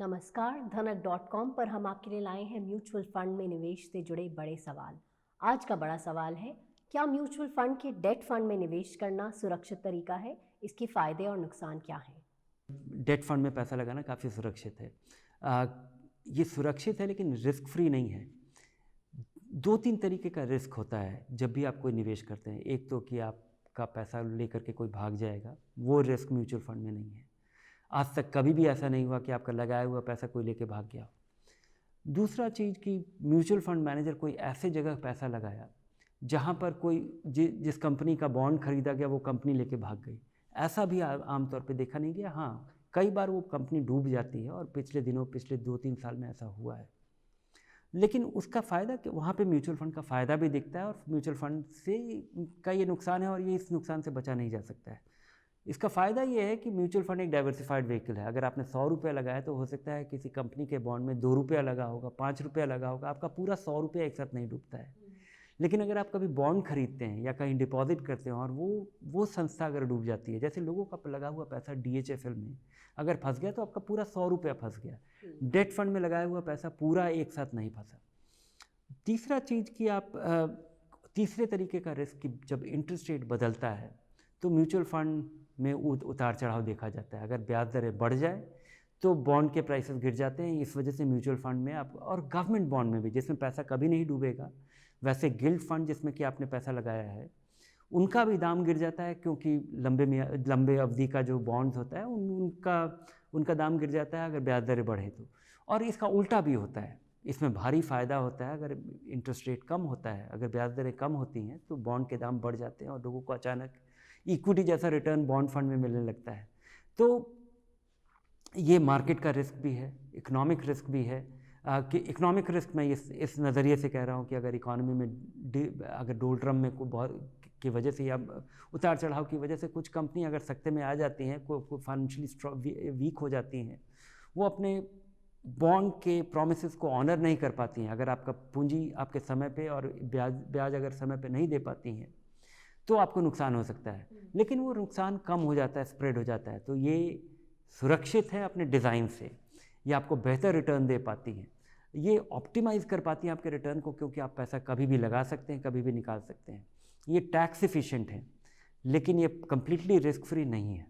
नमस्कार, धनक.com पर हम आपके लिए लाए हैं म्यूचुअल फंड में निवेश से जुड़े बड़े सवाल। आज का बड़ा सवाल है, क्या म्यूचुअल फंड के डेट फंड में निवेश करना सुरक्षित तरीका है? इसके फायदे और नुकसान क्या हैं? डेट फंड में पैसा लगाना काफ़ी सुरक्षित है। ये सुरक्षित है लेकिन रिस्क फ्री नहीं है। 2-3 तरीके का रिस्क होता है जब भी आप कोई निवेश करते हैं। एक तो कि आपका पैसा लेकर के कोई भाग जाएगा, वो रिस्क म्यूचुअल फंड में नहीं है। आज तक कभी भी ऐसा नहीं हुआ कि आपका लगाया हुआ पैसा कोई लेके भाग गया। दूसरा चीज़ कि म्यूचुअल फंड मैनेजर कोई ऐसे जगह पैसा लगाया जहाँ पर कोई जिस कंपनी का बॉन्ड खरीदा गया वो कंपनी लेके भाग गई। ऐसा भी आमतौर पे देखा नहीं गया। हाँ, कई बार वो कंपनी डूब जाती है और पिछले 2-3 साल में ऐसा हुआ है। लेकिन उसका फ़ायदा कि वहाँ पे म्यूचुअल फंड का फ़ायदा भी दिखता है और म्यूचुअल फंड से का ये नुकसान है और ये इस नुकसान से बचा नहीं जा सकता है। इसका फ़ायदा ये है कि म्यूचुअल फंड एक डाइवर्सिफाइड व्हीकल है। अगर आपने 100 रुपये लगाया तो हो सकता है किसी कंपनी के बॉन्ड में 2 रुपया लगा होगा, 5 रुपया लगा होगा, आपका पूरा 100 रुपया एक साथ नहीं डूबता है। लेकिन अगर आप कभी बॉन्ड खरीदते हैं या कहीं डिपॉजिट करते हैं और वो संस्था अगर डूब जाती है, जैसे लोगों का लगा हुआ पैसा DHFL में अगर फंस गया तो आपका पूरा 100 रुपया फंस गया। डेट फंड में लगाया हुआ पैसा पूरा एक साथ नहीं फंसा। तीसरा चीज़ कि आप तीसरे तरीके का रिस्क कि जब इंटरेस्ट रेट बदलता है तो म्यूचुअल फंड में उतार चढ़ाव देखा जाता है। अगर ब्याज दरें बढ़ जाए तो बॉन्ड के प्राइसेस गिर जाते हैं। इस वजह से म्यूचुअल फंड में आप और गवर्नमेंट बॉन्ड में भी जिसमें पैसा कभी नहीं डूबेगा, वैसे गिल्ड फंड जिसमें कि आपने पैसा लगाया है उनका भी दाम गिर जाता है, क्योंकि लंबे अवधि का जो बॉन्ड्स होता है उनका दाम गिर जाता है अगर ब्याज दरें बढ़े तो। और इसका उल्टा भी होता है, इसमें भारी फ़ायदा होता है। अगर इंटरेस्ट रेट कम होता है, अगर ब्याज दरें कम होती हैं तो बॉन्ड के दाम बढ़ जाते हैं और लोगों को अचानक इक्विटी जैसा रिटर्न बॉन्ड फंड में मिलने लगता है। तो ये मार्केट का रिस्क भी है, इकोनॉमिक रिस्क भी है। कि इकोनॉमिक रिस्क मैं इस नज़रिए से कह रहा हूँ कि अगर इकॉनमी में अगर डोलड्रम में कोई बहुत की वजह से या उतार चढ़ाव की वजह से कुछ कंपनी अगर सख्ते में आ जाती हैं, कोई फाइनेंशियली वीक हो जाती हैं, वो अपने बॉन्ड के प्रोमिसेस को ऑनर नहीं कर पाती हैं। अगर आपका पूंजी आपके समय पे और ब्याज अगर समय पे नहीं दे पाती हैं तो आपको नुकसान हो सकता है। लेकिन वो नुकसान कम हो जाता है, स्प्रेड हो जाता है। तो ये सुरक्षित है अपने डिज़ाइन से, ये आपको बेहतर रिटर्न दे पाती हैं, ये ऑप्टिमाइज़ कर पाती हैं आपके रिटर्न को, क्योंकि आप पैसा कभी भी लगा सकते हैं, कभी भी निकाल सकते हैं। ये टैक्स एफिशिएंट है, लेकिन ये कम्प्लीटली रिस्क फ्री नहीं है।